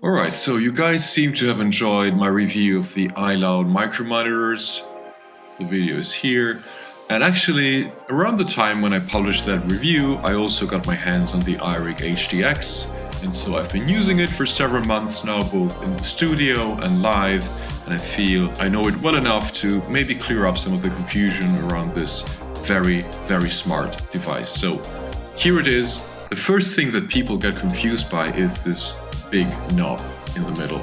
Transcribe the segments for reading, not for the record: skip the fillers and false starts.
Alright, so you guys seem to have enjoyed my review of the iLoud micro monitors. The video is here. And actually, around the time when I published that review, I also got my hands on the iRig HDX. And so I've been using it for several months now, both in the studio and live. And I feel I know it well enough to maybe clear up some of the confusion around this very, very smart device. So here it is. The first thing that people get confused by is this big knob in the middle.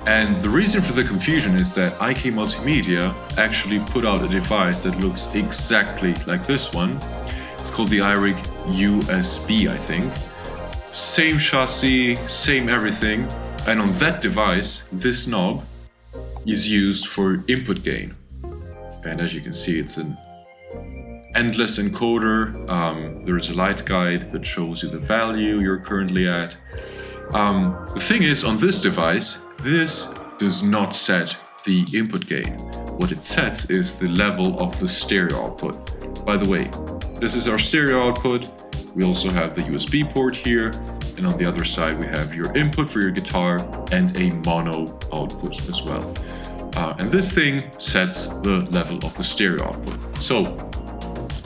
And the reason for the confusion is that IK Multimedia actually put out a device that looks exactly like this one. It's called the iRig USB, I think. Same chassis, same everything. And on that device, this knob is used for input gain. And as you can see, it's an endless encoder. There is a light guide that shows you the value you're currently at. The thing is, on this device, this does not set the input gain. What it sets is the level of the stereo output. By the way, this is our stereo output. We also have the USB port here, and on the other side we have your input for your guitar and a mono output as well. And this thing sets the level of the stereo output. So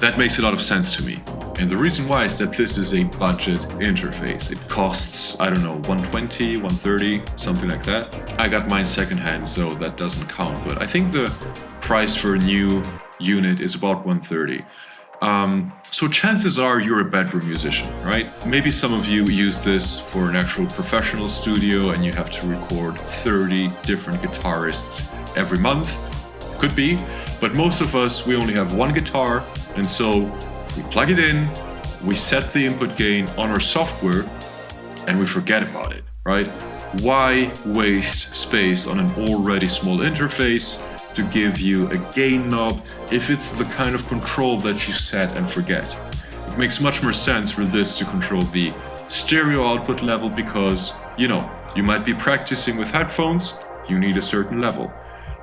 that makes a lot of sense to me. And the reason why is that this is a budget interface. It costs, I don't know, 120, 130, something like that. I got mine secondhand, so that doesn't count. But I think the price for a new unit is about 130. So chances are you're a bedroom musician, right? Maybe some of you use this for an actual professional studio and you have to record 30 different guitarists every month. Could be, but most of us, we only have one guitar, and so we plug it in, we set the input gain on our software, and we forget about it, right? Why waste space on an already small interface to give you a gain knob if it's the kind of control that you set and forget? It makes much more sense for this to control the stereo output level because, you might be practicing with headphones, you need a certain level.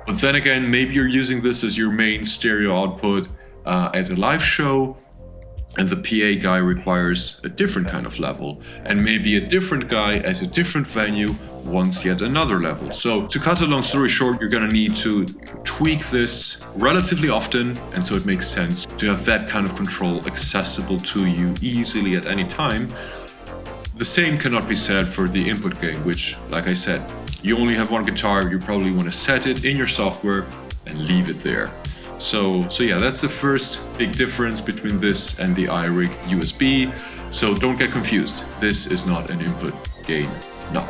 But then again, maybe you're using this as your main stereo output at a live show, and the PA guy requires a different kind of level, and maybe a different guy at a different venue wants yet another level. So to cut a long story short, you're gonna need to tweak this relatively often, and so it makes sense to have that kind of control accessible to you easily at any time. The same cannot be said for the input gain, which, like I said, you only have one guitar, you probably want to set it in your software and leave it there. So yeah, that's the first big difference between this and the iRig USB. So don't get confused. This is not an input gain knob.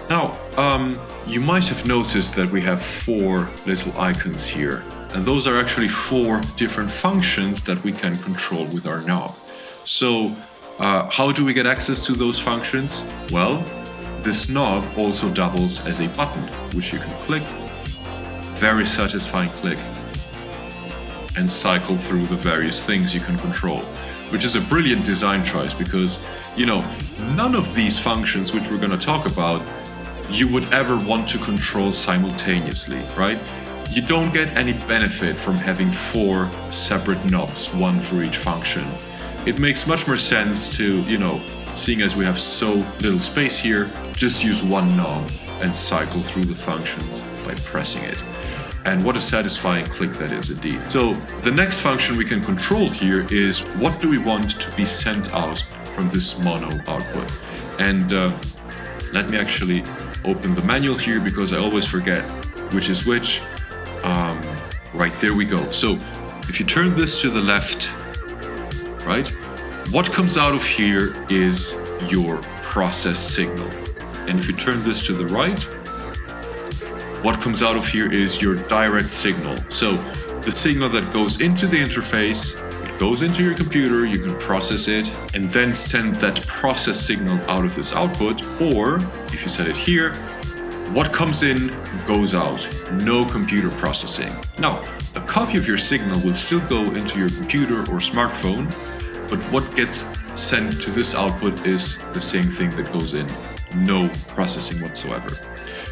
Now, you might have noticed that we have 4 little icons here, and those are actually 4 different functions that we can control with our knob. So how do we get access to those functions? Well, this knob also doubles as a button, which you can click, very satisfying click, and cycle through the various things you can control, which is a brilliant design choice because, none of these functions which we're going to talk about, you would ever want to control simultaneously, right? You don't get any benefit from having 4 separate knobs, one for each function. It makes much more sense to, seeing as we have so little space here, just use one knob and cycle through the functions by pressing it. And what a satisfying click that is indeed. So the next function we can control here is what do we want to be sent out from this mono output. And let me actually open the manual here because I always forget which is which. Right, there we go. So if you turn this to the left, right, what comes out of here is your process signal. And if you turn this to the right, what comes out of here is your direct signal. So the signal that goes into the interface, it goes into your computer, you can process it, and then send that process signal out of this output. Or if you set it here, what comes in goes out, no computer processing. Now, a copy of your signal will still go into your computer or smartphone, but what gets sent to this output is the same thing that goes in, no processing whatsoever.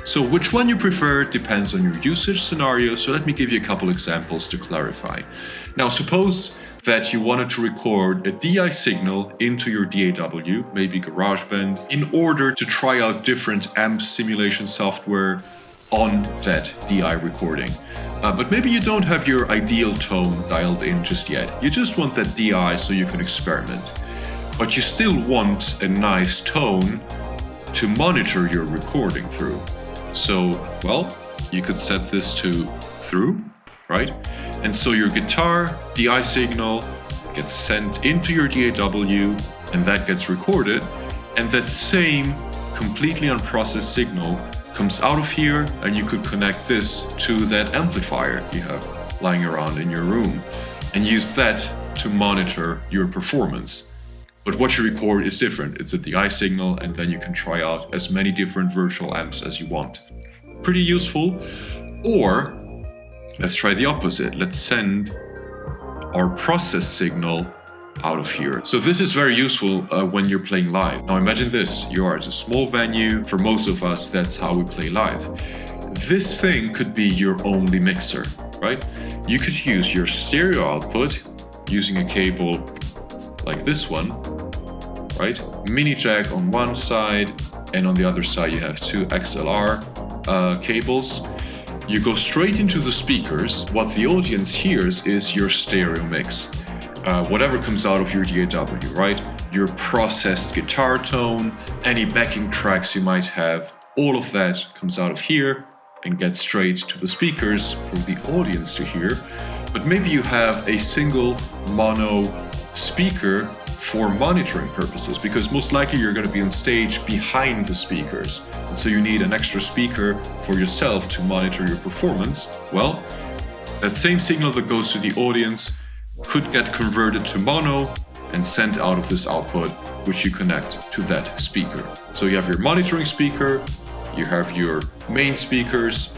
So which one you prefer depends on your usage scenario, so let me give you a couple examples to clarify. Now suppose that you wanted to record a DI signal into your DAW, maybe GarageBand, in order to try out different amp simulation software on that DI recording. But maybe you don't have your ideal tone dialed in just yet. You just want that DI so you can experiment. But you still want a nice tone to monitor your recording through. So, well, you could set this to through, right? And so your guitar DI signal gets sent into your DAW, and that gets recorded, and that same completely unprocessed signal comes out of here, and you could connect this to that amplifier you have lying around in your room and use that to monitor your performance. But what you record is different. It's a DI signal, and then you can try out as many different virtual amps as you want. Pretty useful. Or let's try the opposite. Let's send our process signal out of here. So this is very useful when you're playing live. Now imagine this, you are at a small venue. For most of us, that's how we play live. This thing could be your only mixer, right? You could use your stereo output using a cable like this one, right? Mini jack on one side, and on the other side you have two XLR cables. You go straight into the speakers. What the audience hears is your stereo mix. Whatever comes out of your DAW, right? Your processed guitar tone, any backing tracks you might have, all of that comes out of here and gets straight to the speakers for the audience to hear. But maybe you have a single mono speaker for monitoring purposes, because most likely you're going to be on stage behind the speakers. And so you need an extra speaker for yourself to monitor your performance. Well, that same signal that goes to the audience could get converted to mono and sent out of this output, which you connect to that speaker. So you have your monitoring speaker, you have your main speakers,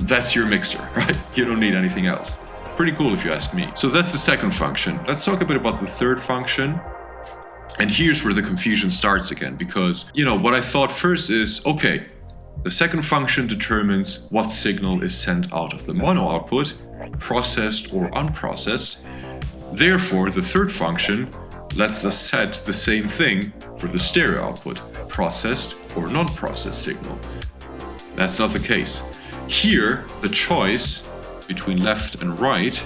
that's your mixer, right? You don't need anything else. Pretty cool if you ask me. So that's the second function. Let's talk a bit about the third function. And here's where the confusion starts again, because, what I thought first is, okay, the second function determines what signal is sent out of the mono output, processed or unprocessed. Therefore, the third function lets us set the same thing for the stereo output, processed or non-processed signal. That's not the case. Here, the choice between left and right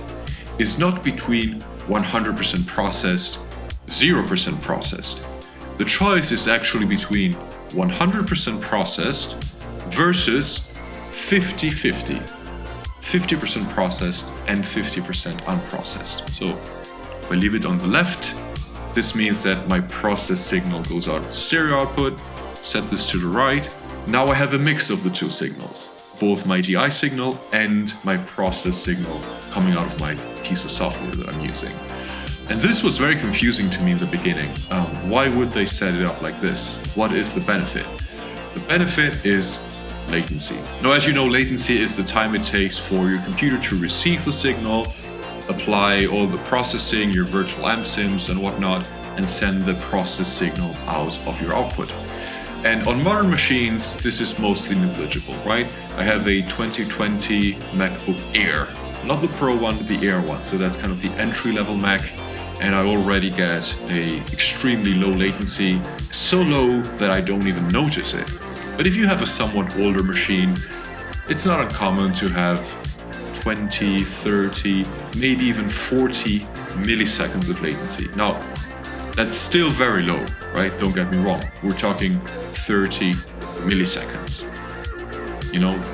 is not between 100% processed, 0% processed. The choice is actually between 100% processed versus 50-50. 50% processed and 50% unprocessed. So if I leave it on the left, this means that my processed signal goes out of the stereo output. Set this to the right. Now I have a mix of the two signals, both my DI signal and my process signal coming out of my piece of software that I'm using. And this was very confusing to me in the beginning. Why would they set it up like this? What is the benefit? The benefit is latency. Now, as you know, latency is the time it takes for your computer to receive the signal, apply all the processing, your virtual amp sims and whatnot, and send the process signal out of your output. And on modern machines, this is mostly negligible, right? I have a 2020 MacBook Air, not the Pro one, the Air one. So that's kind of the entry-level Mac. And I already get a extremely low latency, so low that I don't even notice it. But if you have a somewhat older machine, it's not uncommon to have 20, 30, maybe even 40 milliseconds of latency. Now, that's still very low, right? Don't get me wrong. We're talking 30 milliseconds.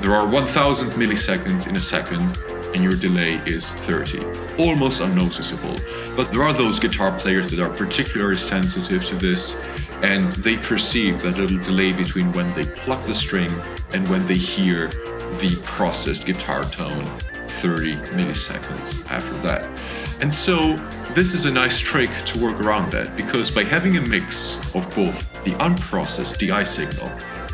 There are 1000 milliseconds in a second, and your delay is 30. Almost unnoticeable. But there are those guitar players that are particularly sensitive to this, and they perceive that little delay between when they pluck the string and when they hear the processed guitar tone 30 milliseconds after that. And so this is a nice trick to work around that, because by having a mix of both the unprocessed DI signal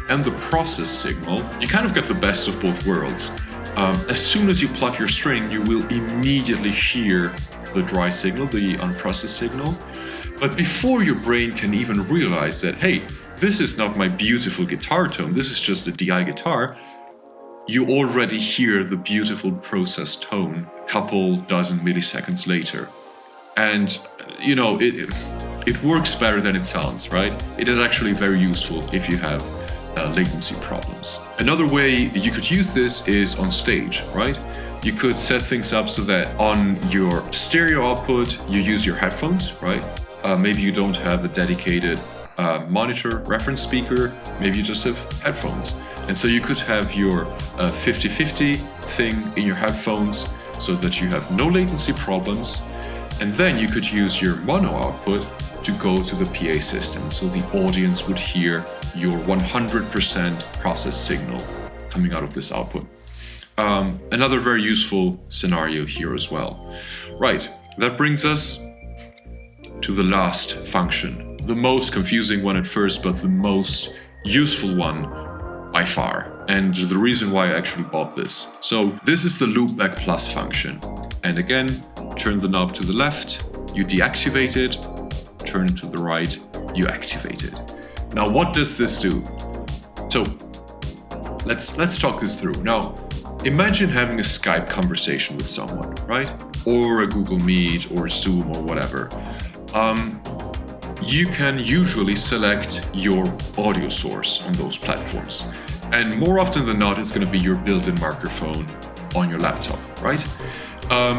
and the processed signal, you kind of get the best of both worlds. As soon as you pluck your string, you will immediately hear the dry signal, the unprocessed signal. But before your brain can even realize that, hey, this is not my beautiful guitar tone, this is just a DI guitar, you already hear the beautiful processed tone a couple dozen milliseconds later. And it works better than it sounds, right? It is actually very useful if you have latency problems. Another way you could use this is on stage, right? You could set things up so that on your stereo output, you use your headphones, right? Maybe you don't have a dedicated monitor reference speaker, maybe you just have headphones. And so you could have your 50-50 thing in your headphones so that you have no latency problems. And then you could use your mono output to go to the PA system, so the audience would hear your 100% processed signal coming out of this output. Another very useful scenario here as well. Right, that brings us to the last function. The most confusing one at first, but the most useful one by far. And the reason why I actually bought this. So this is the loopback plus function. And again, turn the knob to the left, you deactivate it, turn it to the right, you activate it. Now, what does this do? So let's talk this through. Now, imagine having a Skype conversation with someone, right? Or a Google Meet or Zoom or whatever. You can usually select your audio source on those platforms. And more often than not, it's going to be your built-in microphone on your laptop, right?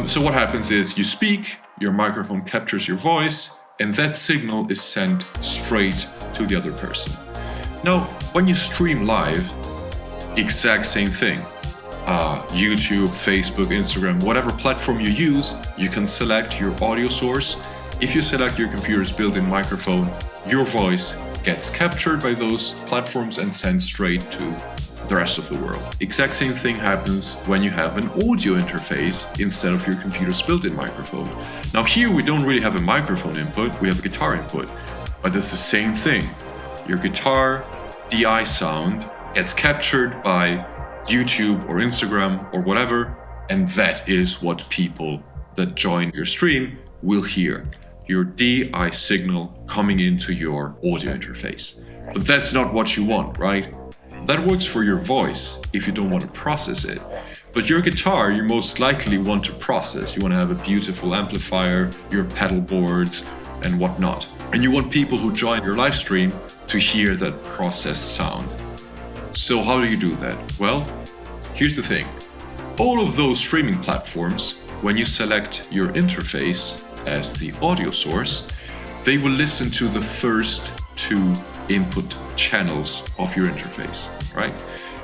So what happens is you speak, your microphone captures your voice, and that signal is sent straight to the other person. Now, when you stream live, exact same thing. YouTube, Facebook, Instagram, whatever platform you use, you can select your audio source. If you select your computer's built-in microphone, your voice gets captured by those platforms and sent straight to the rest of the world. Exact same thing happens when you have an audio interface instead of your computer's built-in microphone. Now here we don't really have a microphone input, we have a guitar input, but it's the same thing. Your guitar DI sound gets captured by YouTube or Instagram or whatever, and that is what people that join your stream will hear. Your DI signal coming into your audio interface. But that's not what you want, right? That works for your voice if you don't want to process it. But your guitar, you most likely want to process. You want to have a beautiful amplifier, your pedal boards, and whatnot. And you want people who join your live stream to hear that processed sound. So how do you do that? Well, here's the thing. All of those streaming platforms, when you select your interface as the audio source, they will listen to the first two input channels of your interface, right?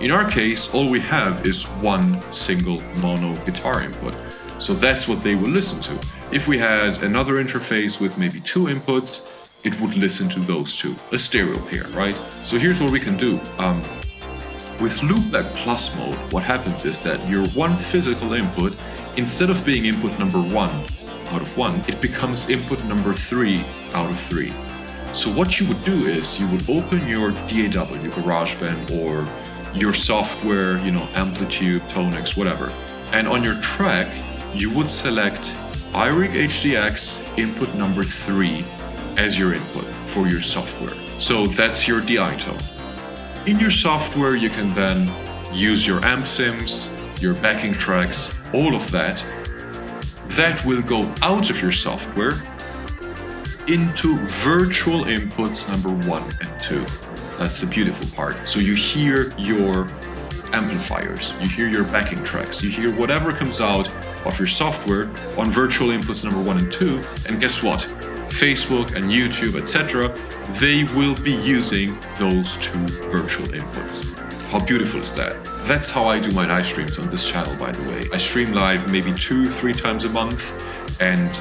In our case, all we have is one single mono guitar input. So that's what they will listen to. If we had another interface with maybe two inputs, it would listen to those two, a stereo pair, right? So here's what we can do. With loopback plus mode, what happens is that your one physical input, instead of being input number 1 out of 1, it becomes input number 3 out of 3. So what you would do is you would open your DAW, your GarageBand, or your software, Amplitude, Tonix, whatever. And on your track, you would select iRig HDX input number 3 as your input for your software. So that's your DI tone. In your software, you can then use your amp sims, your backing tracks, all of that. That will go out of your software into virtual inputs number 1 and 2. That's the beautiful part. So you hear your amplifiers, you hear your backing tracks, you hear whatever comes out of your software on virtual inputs number 1 and 2. And guess what? Facebook and YouTube, etc., they will be using those two virtual inputs. How beautiful is that? That's how I do my live streams on this channel, by the way. I stream live maybe 2-3 times a month, and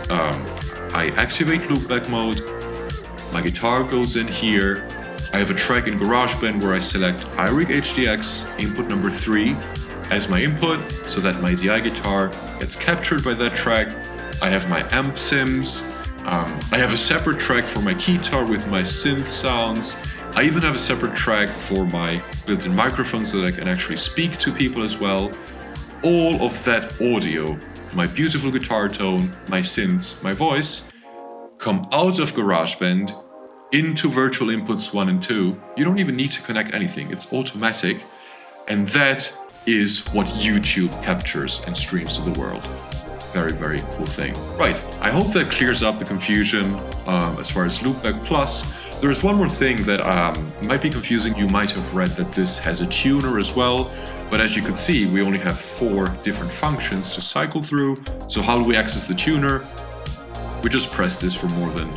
I activate loopback mode. My guitar goes in here. I have a track in GarageBand where I select iRig HDX input number 3 as my input, so that my DI guitar gets captured by that track. I have my amp sims. I have a separate track for my guitar with my synth sounds. I even have a separate track for my built-in microphone so that I can actually speak to people as well. All of that audio, my beautiful guitar tone, my synths, my voice, come out of GarageBand into virtual inputs 1 and 2. You don't even need to connect anything, it's automatic. And that is what YouTube captures and streams to the world. very, very cool thing. Right, I hope that clears up the confusion as far as Loopback Plus. There's one more thing that might be confusing. You might have read that this has a tuner as well, but as you can see, we only have 4 different functions to cycle through. So how do we access the tuner? We just press this for more than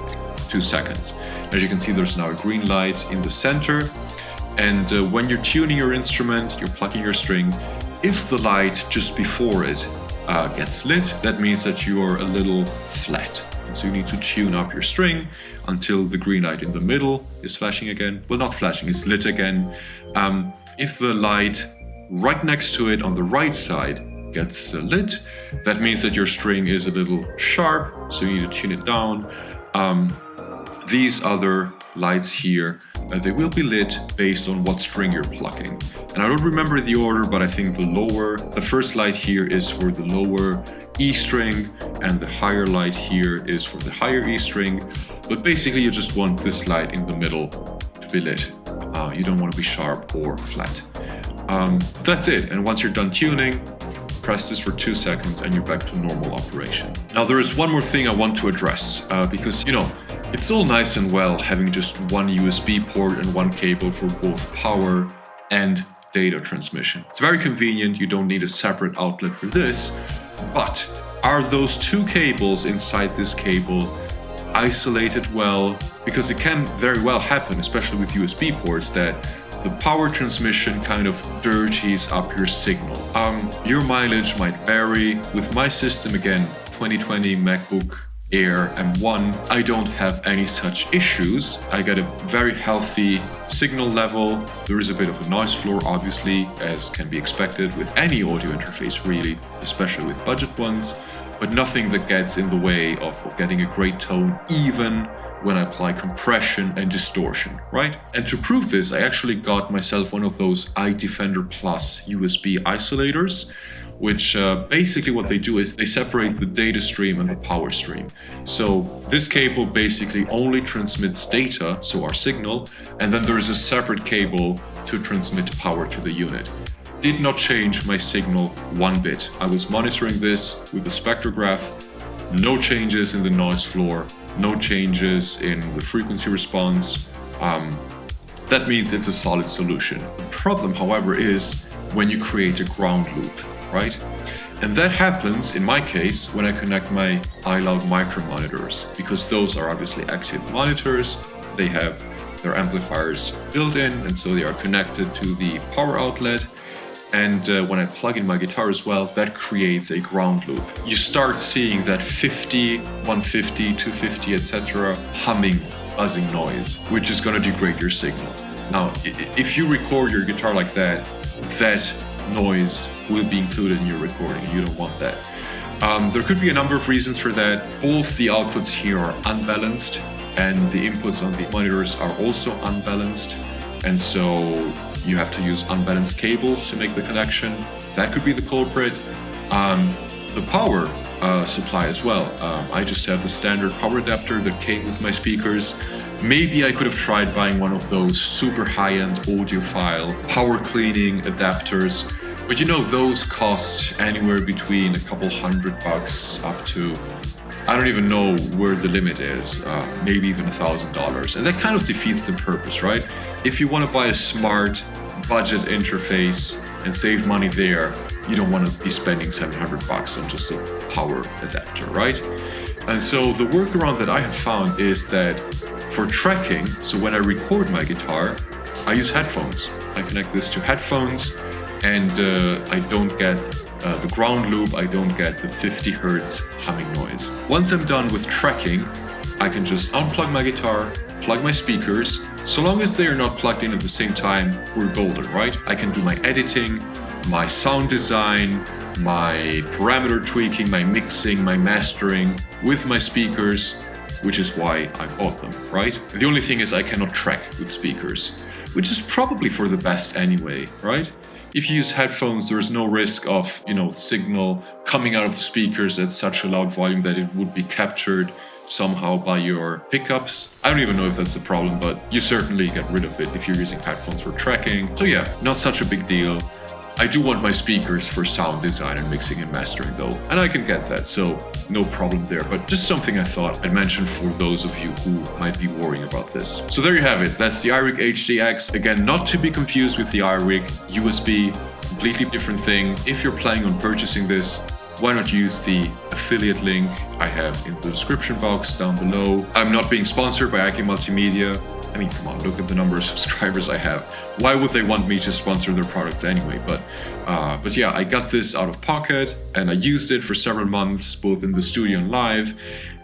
2 seconds. As you can see, there's now a green light in the center. And when you're tuning your instrument, you're plucking your string, if the light just before it gets lit, that means that you're a little flat. And so you need to tune up your string until the green light in the middle is flashing again. Well, not flashing, it's lit again. If the light right next to it on the right side gets lit, that means that your string is a little sharp, so you need to tune it down. These other lights here, they will be lit based on what string you're plucking. And I don't remember the order, but I think the first light here is for the lower E string, and the higher light here is for the higher E string. But basically you just want this light in the middle to be lit. You don't want to be sharp or flat. That's it. And once you're done tuning, press this for 2 seconds and you're back to normal operation. Now there is one more thing I want to address, because it's all nice and well having just one USB port and one cable for both power and data transmission. It's very convenient, you don't need a separate outlet for this, but are those 2 cables inside this cable isolated well? Because it can very well happen, especially with USB ports, that the power transmission kind of dirties up your signal. Your mileage might vary. With my system, again, 2020 MacBook Air M1, I don't have any such issues. I get a very healthy signal level. There is a bit of a noise floor, obviously, as can be expected with any audio interface really, especially with budget ones, but nothing that gets in the way of getting a great tone, even when I apply compression and distortion, right? And to prove this, I actually got myself one of those iDefender Plus USB isolators, which basically what they do is they separate the data stream and the power stream. So this cable basically only transmits data, so our signal, and then there's a separate cable to transmit power to the unit. Did not change my signal one bit. I was monitoring this with the spectrograph, no changes in the noise floor, no changes in the frequency response. That means it's a solid solution. The problem, however, is when you create a ground loop, right? And that happens, in my case, when I connect my iLoud micro monitors, because those are obviously active monitors. They have their amplifiers built in, and so they are connected to the power outlet. And when I plug in my guitar as well, that creates a ground loop. You start seeing that 50, 150, 250, etc. humming, buzzing noise, which is going to degrade your signal. Now, if you record your guitar like that, that noise will be included in your recording. You don't want that. There could be a number of reasons for that. Both the outputs here are unbalanced, and the inputs on the monitors are also unbalanced. And so you have to use unbalanced cables to make the connection. That could be the culprit. The power supply as well. I just have the standard power adapter that came with my speakers. Maybe I could have tried buying one of those super high-end audiophile power cleaning adapters, but those cost anywhere between a couple $100 up to, I don't even know where the limit is, maybe even $1,000. And that kind of defeats the purpose, right? If you want to buy a smart budget interface and save money there, you don't want to be spending $700 on just a power adapter, right? And so the workaround that I have found is that for tracking, so when I record my guitar, I use headphones. I connect this to headphones, and I don't get the ground loop, I don't get the 50 Hertz humming noise. Once I'm done with tracking, I can just unplug my guitar, plug my speakers. So long as they are not plugged in at the same time, we're golden, right? I can do my editing, my sound design, my parameter tweaking, my mixing, my mastering with my speakers, which is why I bought them, right? The only thing is I cannot track with speakers, which is probably for the best anyway, right? If you use headphones, there's no risk of, signal coming out of the speakers at such a loud volume that it would be captured somehow by your pickups. I don't even know if that's a problem, but you certainly get rid of it if you're using headphones for tracking. So yeah, not such a big deal. I do want my speakers for sound design and mixing and mastering though, and I can get that, so no problem there. But just something I thought I'd mention for those of you who might be worrying about this. So there you have it. That's the iRig HDX. Again, not to be confused with the iRig USB, completely different thing. If you're planning on purchasing this, why not use the affiliate link I have in the description box down below. I'm not being sponsored by IK Multimedia. I mean, come on, look at the number of subscribers I have. Why would they want me to sponsor their products anyway? But yeah, I got this out of pocket and I used it for several months, both in the studio and live.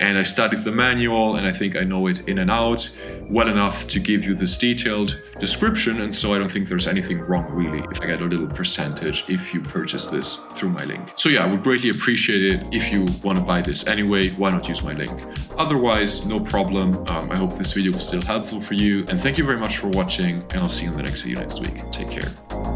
And I studied the manual and I think I know it in and out well enough to give you this detailed description. And so I don't think there's anything wrong really if I get a little percentage if you purchase this through my link. So yeah, I would greatly appreciate it if you want to buy this anyway. Why not use my link? Otherwise, no problem. I hope this video was still helpful for you. And thank you very much for watching, and I'll see you in the next video next week. Take care.